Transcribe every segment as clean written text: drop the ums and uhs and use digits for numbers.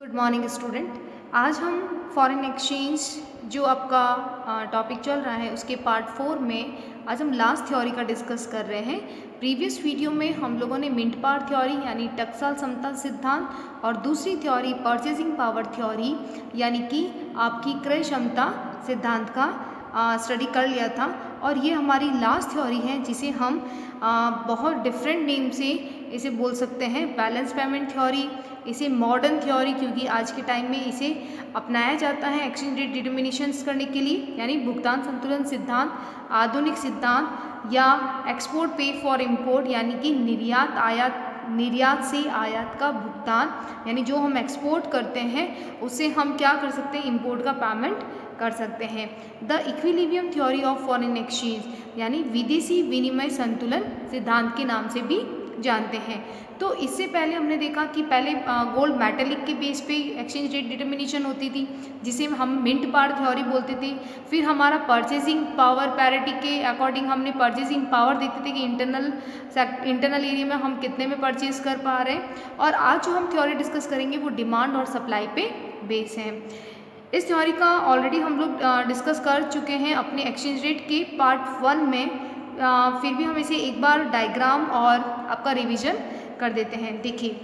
Good morning student. आज हम foreign exchange जो आपका टॉपिक चल रहा है उसके पार्ट 4 में आज हम लास्ट थ्योरी का डिस्कस कर रहे हैं। प्रीवियस वीडियो में हम लोगों ने मिंट पावर थ्योरी यानी टकसाल समता सिद्धांत और दूसरी थ्योरी परचेजिंग पावर थ्योरी यानी कि आपकी क्रय क्षमता सिद्धांत का स्टडी कर लिया था। और ये हमारी लास्ट थ्योरी है जिसे हम बहुत डिफरेंट नेम से इसे बोल सकते हैं, बैलेंस पेमेंट थ्योरी, इसे मॉडर्न थ्योरी, क्योंकि आज के टाइम में इसे अपनाया जाता है एक्सचेंज रेट डिटर्मिनेशंस करने के लिए, यानी भुगतान संतुलन सिद्धांत, आधुनिक सिद्धांत या एक्सपोर्ट पे फॉर इम्पोर्ट यानी कि निर्यात से आयात का भुगतान, यानी जो हम एक्सपोर्ट करते हैं उससे हम क्या कर सकते हैं, इम्पोर्ट का पेमेंट कर सकते हैं। The equilibrium theory of foreign exchange यानी विदेशी विनिमय संतुलन सिद्धांत के नाम से भी जानते हैं। तो इससे पहले हमने देखा कि पहले गोल्ड मेटेलिक के बेस पे एक्सचेंज रेट डिटर्मिनेशन होती थी जिसे हम मिंट पावर थ्योरी बोलते थे। फिर हमारा परचेजिंग पावर पैरिटी के अकॉर्डिंग हमने परचेजिंग पावर देखते थे कि इंटरनल एरिया में हम कितने में परचेज कर पा रहे हैं। और आज जो हम थ्योरी डिस्कस करेंगे वो डिमांड और सप्लाई पे बेस है। इस थ्योरी का ऑलरेडी हम लोग डिस्कस कर चुके हैं अपने एक्सचेंज रेट के पार्ट 1 में। फिर भी हम इसे एक बार डायग्राम और आपका रिवीजन कर देते हैं। देखिए,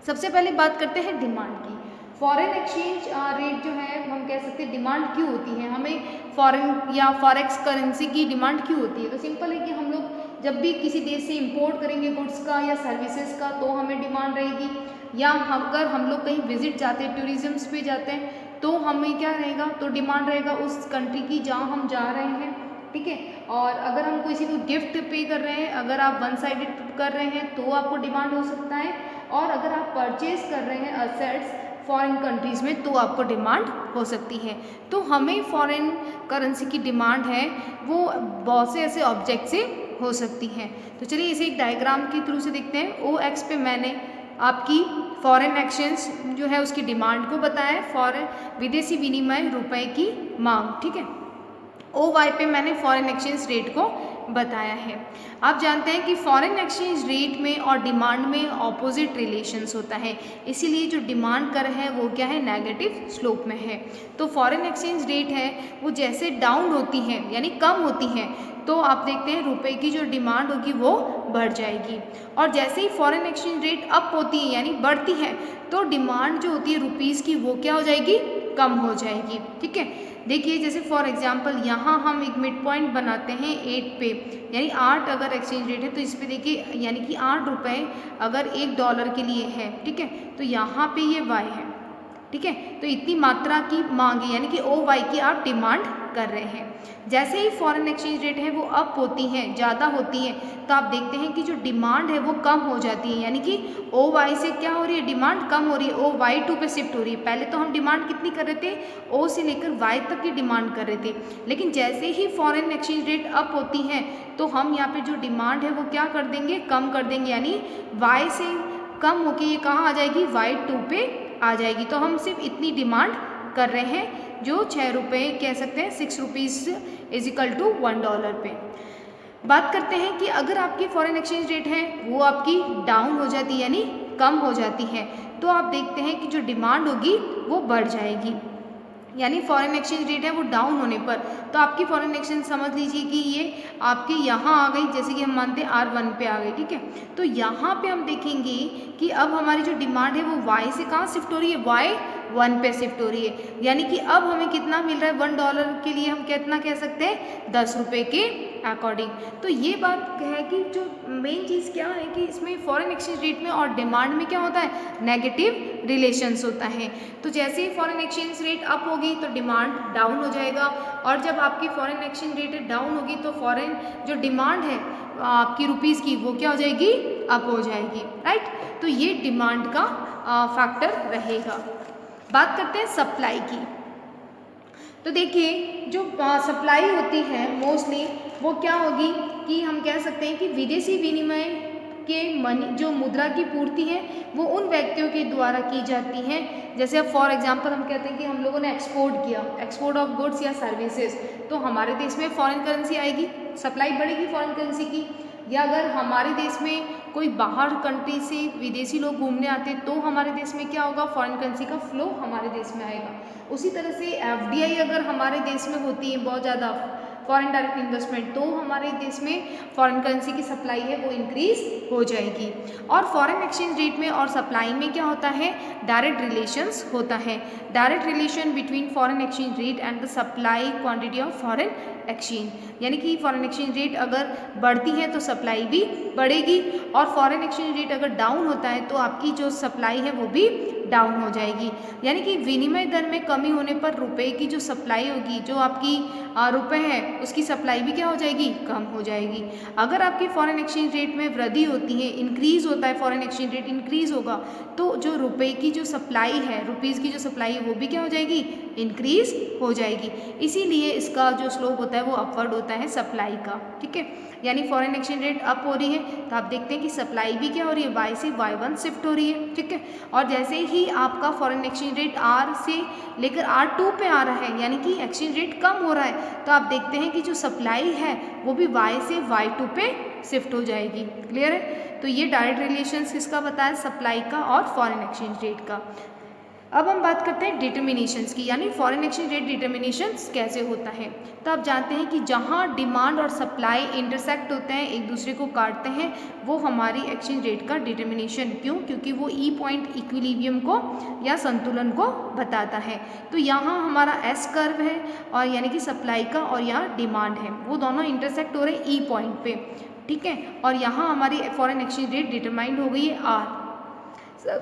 सबसे पहले बात करते हैं डिमांड की। फॉरेन एक्सचेंज रेट जो है हम कह सकते हैं डिमांड क्यों होती है, हमें फॉरेन या फॉरेक्स करेंसी की डिमांड क्यों होती है। तो सिंपल है कि हम लोग जब भी किसी देश से इंपोर्ट करेंगे गुड्स का या सर्विसेज का तो हमें डिमांड रहेगी, या अगर हम लोग कहीं विजिट जाते हैं, टूरिज्म्स पे जाते हैं तो हमें क्या रहेगा, तो डिमांड रहेगा उस कंट्री की जहाँ हम जा रहे हैं, ठीक है। और अगर हम किसी को गिफ्ट पे कर रहे हैं, अगर आप वन साइडेड कर रहे हैं तो आपको डिमांड हो सकता है, और अगर आप परचेज कर रहे हैं असेट्स फॉरेन कंट्रीज़ में तो आपको डिमांड हो सकती है। तो हमें फॉरेन करेंसी की डिमांड है वो बहुत से ऐसे ऑब्जेक्ट से हो सकती है। तो चलिए इसे एक डायग्राम के थ्रू से देखते हैं। ओ एक्स पे मैंने आपकी फॉरेन एक्सचेंज जो है उसकी डिमांड को बताया है, फॉरेन विदेशी विनिमय रुपए की मांग, ठीक है। ओ वाई पे मैंने फॉरेन एक्सचेंज रेट को बताया है। आप जानते हैं कि फॉरेन एक्सचेंज रेट में और डिमांड में ऑपोजिट रिलेशंस होता है, इसीलिए जो डिमांड कर है वो क्या है, नेगेटिव स्लोप में है। तो फॉरेन एक्सचेंज रेट है वो जैसे डाउन होती है यानी कम होती है तो आप देखते हैं रुपए की जो डिमांड होगी वो बढ़ जाएगी, और जैसे ही फॉरेन एक्सचेंज रेट अप होती है यानी बढ़ती है तो डिमांड जो होती है रुपीज़ की वो क्या हो जाएगी, कम हो जाएगी, ठीक है। देखिए जैसे फॉर एग्जांपल यहाँ हम एक मिड पॉइंट बनाते हैं 8 पे, यानी 8 अगर एक्सचेंज रेट है तो इस पे देखिए यानी कि 8 रुपये अगर $1 के लिए है, ठीक है। तो यहाँ पे ये y है, ठीक है। तो इतनी मात्रा की मांग है यानी कि ओ वाई की आप डिमांड कर रहे हैं। जैसे ही फॉरेन एक्सचेंज रेट है वो अप होती हैं, ज़्यादा होती हैं, तो आप देखते हैं कि जो डिमांड है वो कम हो जाती है, यानी कि ओ वाई से क्या हो रही है, डिमांड कम हो रही है, ओ वाई टू पे शिफ्ट हो रही है। पहले तो हम डिमांड कितनी कर रहे थे, ओ से लेकर वाई तक की डिमांड कर रहे थे, लेकिन जैसे ही फॉरेन एक्सचेंज रेट अप होती हैं तो हम यहाँ पे जो डिमांड है वो क्या कर देंगे, कम कर देंगे, यानी वाई से कम होकर ये कहाँ आ जाएगी, वाई टू पे आ जाएगी। तो हम सिर्फ इतनी डिमांड कर रहे हैं जो 6 रुपये कह सकते हैं, 6 रुपीज़ इज इक्वल टू $1 पे। बात करते हैं कि अगर आपकी फॉरेन एक्सचेंज रेट है वो आपकी डाउन हो जाती है यानी कम हो जाती है, तो आप देखते हैं कि जो डिमांड होगी वो बढ़ जाएगी, यानी फॉरेन एक्सचेंज रेट है वो डाउन होने पर तो आपकी फॉरेन एक्सचेंज समझ लीजिए कि ये आपके यहाँ आ गई, जैसे कि हम मानते हैं R1 पे आ गई, ठीक है। तो यहाँ पे हम देखेंगे कि अब हमारी जो डिमांड है वो Y से कहाँ शिफ्ट हो रही है, Y1 पे शिफ्ट हो रही है, यानी कि अब हमें कितना मिल रहा है, $1 के लिए हम कितना कह सकते हैं, 10 रुपये के अकॉर्डिंग। तो ये बात है कि जो मेन चीज़ क्या है कि इसमें फॉरेन एक्सचेंज रेट में और डिमांड में क्या होता है, नेगेटिव रिलेशंस होता है। तो जैसे ही फॉरेन एक्सचेंज रेट अप होगी तो डिमांड डाउन हो जाएगा, और जब आपकी फॉरेन एक्सचेंज रेट डाउन होगी तो फॉरेन जो डिमांड है आपकी रुपीज़ की वो क्या हो जाएगी, अप हो जाएगी, राइट। तो ये डिमांड का फैक्टर रहेगा। बात करते हैं सप्लाई की। तो देखिए जो सप्लाई होती है मोस्टली वो क्या होगी कि हम कह सकते हैं कि विदेशी विनिमय के मनी जो मुद्रा की पूर्ति है वो उन व्यक्तियों के द्वारा की जाती है। जैसे अब फॉर एग्जांपल हम कहते हैं कि हम लोगों ने एक्सपोर्ट किया, एक्सपोर्ट ऑफ गुड्स या सर्विसेज, तो हमारे देश में फॉरेन करेंसी आएगी, सप्लाई बढ़ेगी फॉरेन करेंसी की। या अगर हमारे देश में कोई बाहर कंट्री से विदेशी लोग घूमने आते हैं तो हमारे देश में क्या होगा, फॉरेन करेंसी का फ्लो हमारे देश में आएगा। उसी तरह से एफडीआई अगर हमारे देश में होती है बहुत ज़्यादा, फॉरेन डायरेक्ट इन्वेस्टमेंट, तो हमारे देश में फॉरेन करेंसी की सप्लाई है वो इंक्रीज हो जाएगी। और फॉरेन एक्सचेंज रेट में और सप्लाई में क्या होता है, डायरेक्ट रिलेशंस होता है, direct relation between foreign exchange rate and the supply quantity of foreign exchange, यानी कि फॉरेन एक्सचेंज रेट अगर बढ़ती है तो सप्लाई भी बढ़ेगी, और फॉरेन एक्सचेंज रेट अगर डाउन होता है तो आपकी जो सप्लाई है वो भी डाउन हो जाएगी। यानी कि विनिमय दर में कमी होने पर रुपए की जो सप्लाई होगी, जो आपकी रुपए है उसकी सप्लाई भी क्या हो जाएगी, कम हो जाएगी। अगर आपकी फॉरेन एक्सचेंज रेट में वृद्धि होती है, इंक्रीज होता है, फॉरेन एक्सचेंज रेट इंक्रीज होगा तो जो रुपए की जो सप्लाई है, रुपीज़ की जो सप्लाई है वो भी क्या हो जाएगी, इंक्रीज हो जाएगी। इसीलिए इसका जो स्लोप होता है वो अपवर्ड होता है सप्लाई का, ठीक है। यानी फॉरेन एक्सचेंज रेट अप हो रही है तो आप देखते हैं कि सप्लाई भी क्या हो रही है, वाई से Y1 शिफ्ट हो रही है, ठीक है। और जैसे ही आपका फॉरेन एक्सचेंज रेट R से लेकर R2 पे आ रहा है, यानी कि एक्सचेंज रेट कम हो रहा है, तो आप देखते हैं कि जो सप्लाई है वो भी Y से Y2 पे शिफ्ट हो जाएगी। क्लियर है। तो ये डायरेक्ट रिलेशंस किसका बताया, सप्लाई का और फॉरेन एक्सचेंज रेट का। अब हम बात करते हैं डिटर्मिनेशंस की, यानी फॉरेन एक्सचेंज रेट डिटर्मिनेशंस कैसे होता है। तो आप जानते हैं कि जहाँ डिमांड और सप्लाई इंटरसेक्ट होते हैं, एक दूसरे को काटते हैं, वो हमारी एक्सचेंज रेट का डिटर्मिनेशन, क्यों, क्योंकि वो ई पॉइंट इक्विलिब्रियम को या संतुलन को बताता है। तो यहाँ हमारा एस कर्व है और यानी कि सप्लाई का, और यहाँ डिमांड है, वो दोनों इंटरसेक्ट हो रहे हैं ई पॉइंट पे, ठीक है। और यहाँ हमारी फॉरेन एक्सचेंज रेट डिटरमाइंड हो गई है आर।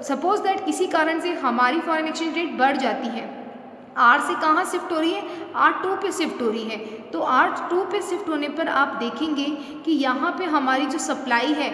सपोज दैट किसी कारण से हमारी फॉरेन एक्सचेंज रेट बढ़ जाती है, R से कहाँ शिफ्ट हो रही है, R2 पे शिफ्ट हो रही है। तो R2 पे शिफ्ट होने पर आप देखेंगे कि यहाँ पे हमारी जो सप्लाई है,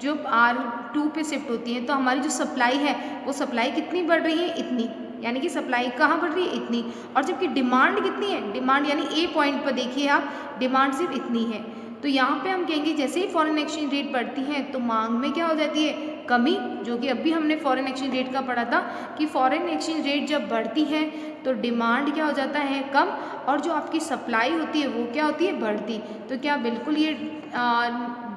जो R2 पे शिफ्ट होती है तो हमारी जो सप्लाई है वो सप्लाई कितनी बढ़ रही है, इतनी, यानी कि सप्लाई कहाँ बढ़ रही है, इतनी। और जबकि डिमांड कितनी है, डिमांड यानी ए पॉइंट पर देखिए आप, डिमांड सिर्फ इतनी है। तो यहाँ पे हम कहेंगे जैसे ही फॉरेन एक्सचेंज रेट बढ़ती है तो मांग में क्या हो जाती है, कमी, जो कि अभी हमने फॉरेन एक्सचेंज रेट का पढ़ा था कि फॉरेन एक्सचेंज रेट जब बढ़ती है तो डिमांड क्या हो जाता है, कम, और जो आपकी सप्लाई होती है वो क्या होती है, बढ़ती। तो क्या बिल्कुल ये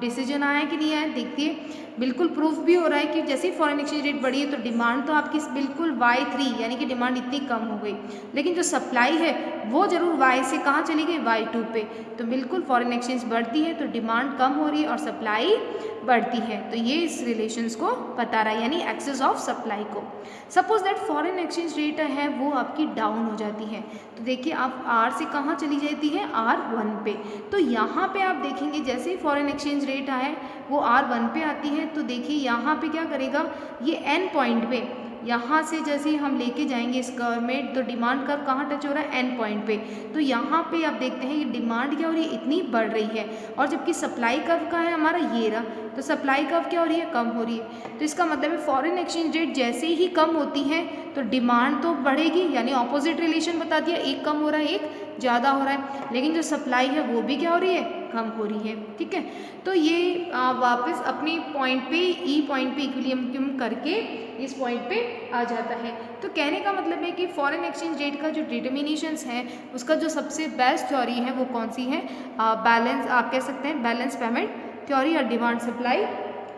डिसीजन आया कि नहीं आया, देखिए बिल्कुल प्रूफ भी हो रहा है कि जैसे ही फॉरेन एक्सचेंज रेट बढ़ी है तो डिमांड तो आपकी बिल्कुल Y3 यानी कि डिमांड इतनी कम हो गई, लेकिन जो सप्लाई है वो जरूर Y से कहाँ चली गई, Y2 पे। तो बिल्कुल फॉरेन एक्सचेंज बढ़ती है तो डिमांड कम हो रही है और सप्लाई बढ़ती है। तो ये इस रिलेशंस को बता रहा है, यानी एक्सेस ऑफ सप्लाई को। Suppose that foreign exchange rate है वो आपकी डाउन हो जाती है, तो देखिए आप R से कहाँ चली जाती है, R1 पे। तो यहाँ पे आप देखेंगे जैसे ही फॉरेन एक्सचेंज रेट है वो R1 पे आती है, तो देखिए यहाँ पे क्या करेगा, ये N पॉइंट पे, यहाँ से जैसे ही हम लेके जाएंगे इस कर्व में तो डिमांड कर्व कहाँ टच हो रहा है, N पॉइंट पे। तो यहाँ पे आप देखते हैं ये डिमांड क्या हो रही है, इतनी बढ़ रही है, और जबकि सप्लाई कर्व का है हमारा ये रहा, तो सप्लाई कर्व क्या हो रही है, कम हो रही है। तो इसका मतलब है फॉरेन एक्सचेंज रेट जैसे ही कम होती है तो डिमांड तो बढ़ेगी, यानी ऑपोजिट रिलेशन बता दिया, एक कम हो रहा है एक ज़्यादा हो रहा है, लेकिन जो सप्लाई है वो भी क्या हो रही है, कम हो रही है, ठीक है। तो ये वापस अपने पॉइंट पे, ई पॉइंट पे इक्विलिब्रियम करके इस पॉइंट पे आ जाता है। तो कहने का मतलब है कि फॉरेन एक्सचेंज रेट का जो डिटर्मिनेशंस है उसका जो सबसे बेस्ट थ्योरी है वो कौन सी है, बैलेंस, आप कह सकते हैं बैलेंस पेमेंट थ्योरी और डिमांड सप्लाई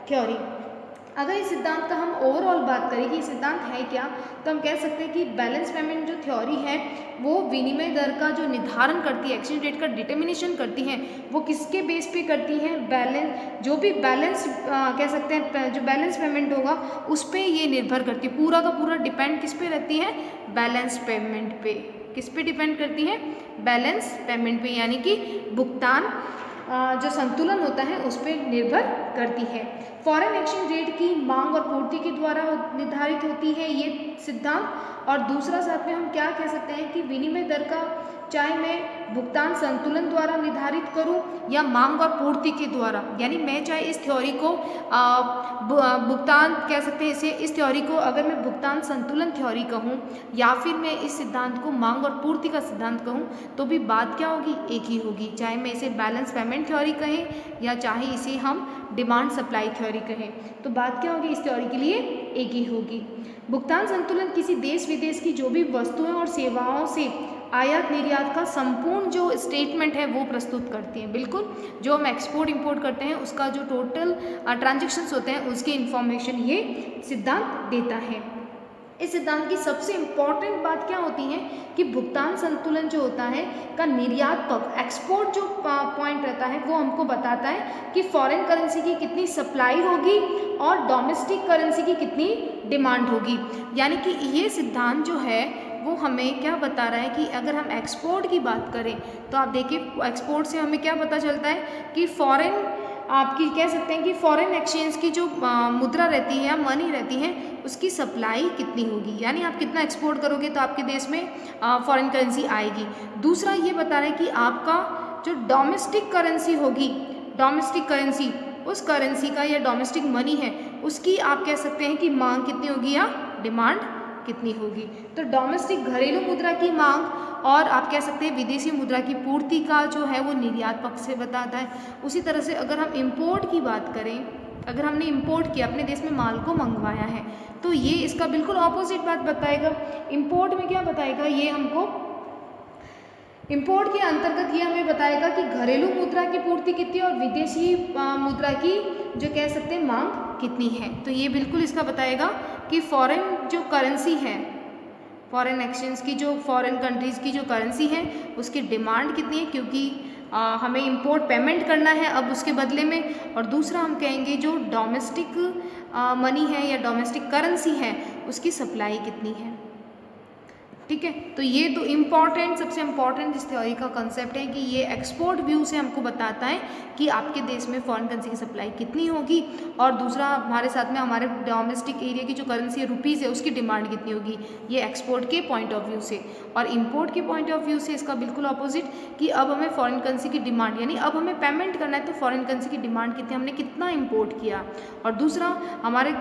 थ्योरी। अगर इस सिद्धांत का हम ओवरऑल बात करें कि सिद्धांत है क्या, तो हम कह सकते हैं कि बैलेंस पेमेंट जो थ्योरी है वो विनिमय दर का जो निर्धारण करती है, एक्सचेंज रेट का डिटर्मिनेशन करती है, वो किसके बेस पे करती है, बैलेंस, जो भी बैलेंस कह सकते हैं जो बैलेंस पेमेंट होगा उस पर ये निर्भर करती है, पूरा का पूरा डिपेंड किस पे रहती है, बैलेंस पेमेंट पे। किस पे डिपेंड करती है, बैलेंस पेमेंट पे, यानी कि भुगतान जो संतुलन होता है उस पर निर्भर करती है। फॉरेन एक्सचेंज रेट की मांग और पूर्ति के द्वारा निर्धारित होती है ये सिद्धांत। और दूसरा साथ में हम क्या कह सकते हैं कि विनिमय दर का चाहे मैं भुगतान संतुलन द्वारा निर्धारित करूं या मांग और पूर्ति के द्वारा, यानी मैं चाहे इस थ्योरी को भुगतान कह सकते हैं इसे, इस थ्योरी को अगर मैं भुगतान संतुलन थ्योरी कहूं या फिर मैं इस सिद्धांत को मांग और पूर्ति का सिद्धांत कहूं, तो भी बात क्या होगी, एक ही होगी, चाहे मैं इसे बैलेंस पेमेंट थ्योरी कहें या चाहे इसे हम डिमांड सप्लाई थ्योरी कहें, तो बात क्या होगी, इस थ्योरी के लिए एक ही होगी। भुगतान संतुलन किसी देश विदेश की जो भी वस्तुएं और सेवाओं से आयात निर्यात का संपूर्ण जो स्टेटमेंट है वो प्रस्तुत करती हैं। बिल्कुल, जो हम एक्सपोर्ट इंपोर्ट करते हैं उसका जो टोटल ट्रांजेक्शन्स होते हैं उसकी इंफॉर्मेशन ये सिद्धांत देता है। इस सिद्धांत की सबसे इम्पॉर्टेंट बात क्या होती है कि भुगतान संतुलन जो होता है का निर्यात पक्ष, एक्सपोर्ट जो पॉइंट रहता है वो हमको बताता है कि फॉरेन करेंसी की कितनी सप्लाई होगी और डोमेस्टिक करेंसी की कितनी डिमांड होगी। यानी कि ये सिद्धांत जो है वो हमें क्या बता रहा है कि अगर हम एक्सपोर्ट की बात करें तो आप देखिए एक्सपोर्ट से हमें क्या पता चलता है कि फॉरेन आपकी कह सकते हैं कि फॉरेन एक्सचेंज की जो मुद्रा रहती है या मनी रहती है उसकी सप्लाई कितनी होगी, यानी आप कितना एक्सपोर्ट करोगे तो आपके देश में फॉरेन करेंसी आएगी। दूसरा ये बता रहा है कि आपका जो डोमेस्टिक करेंसी होगी, डोमेस्टिक करेंसी, उस करेंसी का या डोमेस्टिक मनी है उसकी आप कह सकते हैं कि मांग कितनी होगी या डिमांड कितनी होगी। तो डोमेस्टिक घरेलू मुद्रा की मांग और आप कह सकते हैं विदेशी मुद्रा की पूर्ति का जो है वो निर्यात पक्ष से बताता है। उसी तरह से अगर हम इंपोर्ट की बात करें, अगर हमने इंपोर्ट किया, अपने देश में माल को मंगवाया है, तो ये इसका बिल्कुल ऑपोजिट बात बताएगा। इंपोर्ट में क्या बताएगा, ये हमको इंपोर्ट के अंतर्गत ये हमें बताएगा कि घरेलू मुद्रा की पूर्ति कितनी और विदेशी मुद्रा की जो कह सकते हैं मांग कितनी है। तो ये बिल्कुल इसका बताएगा कि फॉरेन जो करेंसी है, फॉरेन एक्सचेंज की जो फॉरेन कंट्रीज़ की जो करेंसी है उसकी डिमांड कितनी है, क्योंकि हमें इंपोर्ट पेमेंट करना है अब उसके बदले में। और दूसरा हम कहेंगे जो डोमेस्टिक मनी है या डोमेस्टिक करेंसी है उसकी सप्लाई कितनी है। ठीक है, तो ये दो इम्पॉर्टेंट, सबसे इम्पॉर्टेंट इस थ्योरी का कंसेप्ट है कि ये एक्सपोर्ट व्यू से हमको बताता है कि आपके देश में फॉरेन करेंसी की सप्लाई कितनी होगी, और दूसरा हमारे साथ में हमारे डोमेस्टिक एरिया की जो करेंसी है रुपीज़ है उसकी डिमांड कितनी होगी, ये एक्सपोर्ट के पॉइंट ऑफ व्यू से। और इम्पोर्ट के पॉइंट ऑफ व्यू से इसका बिल्कुल अपोजिट कि अब हमें फॉरेन करेंसी की डिमांड, यानी अब हमें पेमेंट करना है तो फॉरेन करेंसी की डिमांड कितनी, हमने कितना इम्पोर्ट किया। और दूसरा हमारे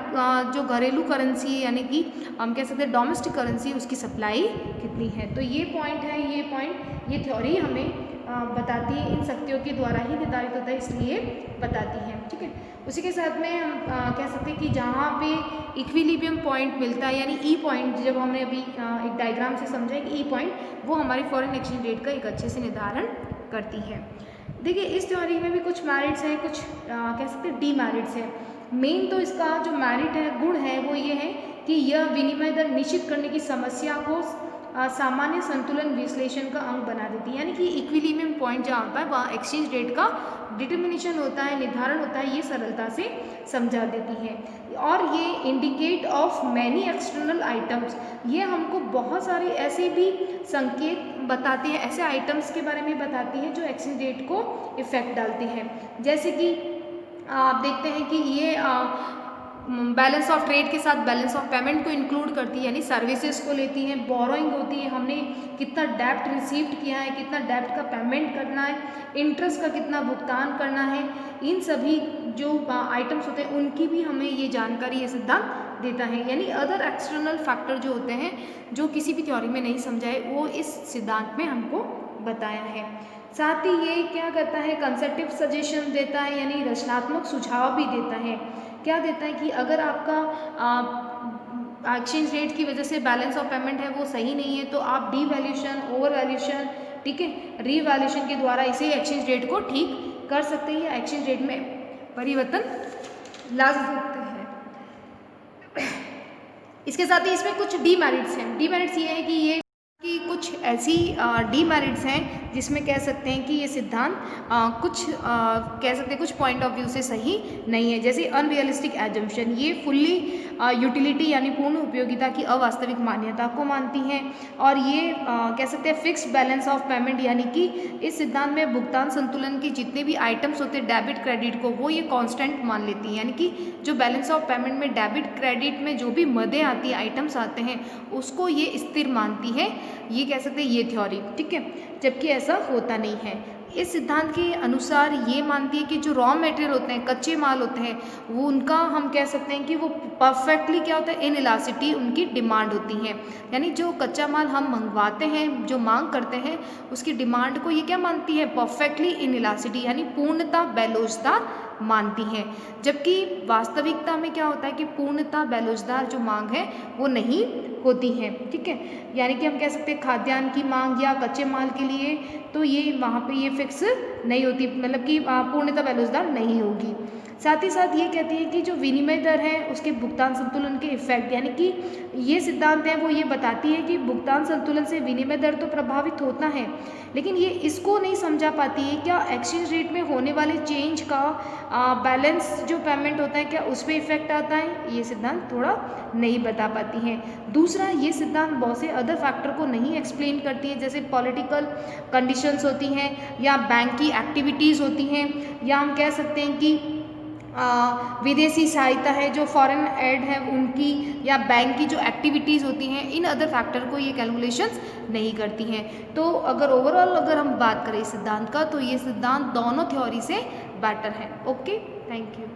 जो घरेलू करेंसी यानी कि हम कह सकते हैं डोमेस्टिक करेंसी उसकी सप्लाई कितनी है। तो ये पॉइंट है, ये पॉइंट, ये थ्योरी हमें बताती है, इन शक्तियों के द्वारा ही निर्धारित होता है इसलिए बताती है। ठीक है, उसी के साथ में हम कह सकते हैं कि जहाँ पे इक्विलिब्रियम पॉइंट मिलता है यानी ई पॉइंट, जब हमने अभी एक डायग्राम से समझा है कि ई पॉइंट वो हमारी फॉरेन एक्सचेंज रेट का एक अच्छे से निर्धारण करती है। देखिए इस थ्योरी में भी कुछ मेरिट्स हैं, कुछ कह सकते हैं डीमेरिट्स हैं। मेन तो इसका जो मेरिट है, गुण है, वो ये है कि यह विनिमय दर निश्चित करने की समस्या को सामान्य संतुलन विश्लेषण का अंग बना देती है। यानी कि इक्विलिब्रियम पॉइंट जहाँ होता है वहाँ एक्सचेंज रेट का डिटर्मिनेशन होता है, निर्धारण होता है, ये सरलता से समझा देती है। और ये indicate of many external items, ये हमको बहुत सारे ऐसे भी संकेत बताते हैं, ऐसे आइटम्स के बारे में बताती है जो एक्सचेंज रेट को इफेक्ट डालते हैं। जैसे कि आप देखते हैं कि ये बैलेंस ऑफ ट्रेड के साथ बैलेंस ऑफ पेमेंट को इंक्लूड करती है, यानी सर्विसेज को लेती है, बोरोइंग होती है, हमने कितना डेब्ट रिसीव्ड किया है, कितना डेब्ट का पेमेंट करना है, इंटरेस्ट का कितना भुगतान करना है, इन सभी जो आइटम्स होते हैं उनकी भी हमें ये जानकारी, ये सिद्धांत देता है। यानी अदर एक्सटर्नल फैक्टर जो होते हैं जो किसी भी थ्योरी में नहीं समझाए वो इस सिद्धांत में हमको बताया है। साथ ही ये क्या करता है, कंसेप्टिव सजेशन देता है, यानी रचनात्मक सुझाव भी देता है। क्या देता है कि अगर आपका एक्सचेंज रेट की वजह से बैलेंस ऑफ पेमेंट है वो सही नहीं है तो आप डी वैल्यूशन, ओवर वैल्यूशन, ठीक है, रीवैल्यूशन के द्वारा इसे एक्सचेंज रेट को ठीक कर सकते हैं या एक्सचेंज रेट में परिवर्तन ला सकते हैं। इसके साथ ही इसमें कुछ डीमेरिट्स हैं। डीमेरिट्स ये है कि ये कि कुछ ऐसी डीमेरिट्स हैं जिसमें कह सकते हैं कि ये सिद्धांत कुछ कह सकते हैं कुछ पॉइंट ऑफ व्यू से सही नहीं है। जैसे अनरियलिस्टिक एजम्पशन, ये फुल्ली यूटिलिटी यानी पूर्ण उपयोगिता की अवास्तविक मान्यता को मानती हैं। और ये कह सकते हैं फिक्स्ड बैलेंस ऑफ पेमेंट, यानी कि इस सिद्धांत में भुगतान संतुलन के जितने भी आइटम्स होते हैं डेबिट क्रेडिट को वो ये कांस्टेंट मान लेती हैं, यानी कि जो बैलेंस ऑफ पेमेंट में डेबिट क्रेडिट में जो भी मदें आती हैं, आइटम्स आते हैं, उसको ये स्थिर मानती है, ये कह सकते हैं ये थ्योरी। ठीक है, जबकि ऐसा होता नहीं है। इस सिद्धांत के अनुसार ये मानती है कि जो रॉ मटेरियल होते हैं, कच्चे माल होते हैं, वो उनका हम कह सकते हैं कि वो परफेक्टली क्या होता है, इनइलास्टिसिटी उनकी डिमांड होती है। यानी जो कच्चा माल हम मंगवाते हैं, जो मांग करते हैं, उसकी डिमांड को ये क्या मानती है, परफेक्टली इनइलास्टिसिटी, यानी पूर्णता बेलोचता मानती हैं। जबकि वास्तविकता में क्या होता है कि पूर्णतः बेरोजगार जो मांग है वो नहीं होती हैं, ठीक है। यानी कि हम कह सकते हैं खाद्यान्न की मांग या कच्चे माल के लिए तो ये वहाँ पे ये फिक्स नहीं होती, मतलब कि पूर्णतः बेरोजगार नहीं होगी। साथ ही साथ ये कहती है कि जो विनिमय दर है उसके भुगतान संतुलन के इफेक्ट, यानी कि ये सिद्धांत है वो ये बताती है कि भुगतान संतुलन से विनिमय दर तो प्रभावित होता है, लेकिन ये इसको नहीं समझा पाती है क्या एक्सचेंज रेट में होने वाले चेंज का बैलेंस जो पेमेंट होता है क्या उस पर इफेक्ट आता है, ये सिद्धांत थोड़ा नहीं बता पाती हैं। दूसरा, ये सिद्धांत बहुत से अदर फैक्टर को नहीं एक्सप्लेन करती है, जैसे पॉलिटिकल कंडीशंस होती हैं या बैंक की एक्टिविटीज़ होती हैं, या हम कह सकते हैं कि विदेशी सहायता है जो फॉरेन एड है उनकी, या बैंक की जो एक्टिविटीज़ होती हैं, इन अदर फैक्टर को ये कैलकुलेशंस नहीं करती हैं। तो अगर ओवरऑल अगर हम बात करें इस सिद्धांत का तो ये सिद्धांत दोनों थ्योरी से बेटर है। Okay, thank you.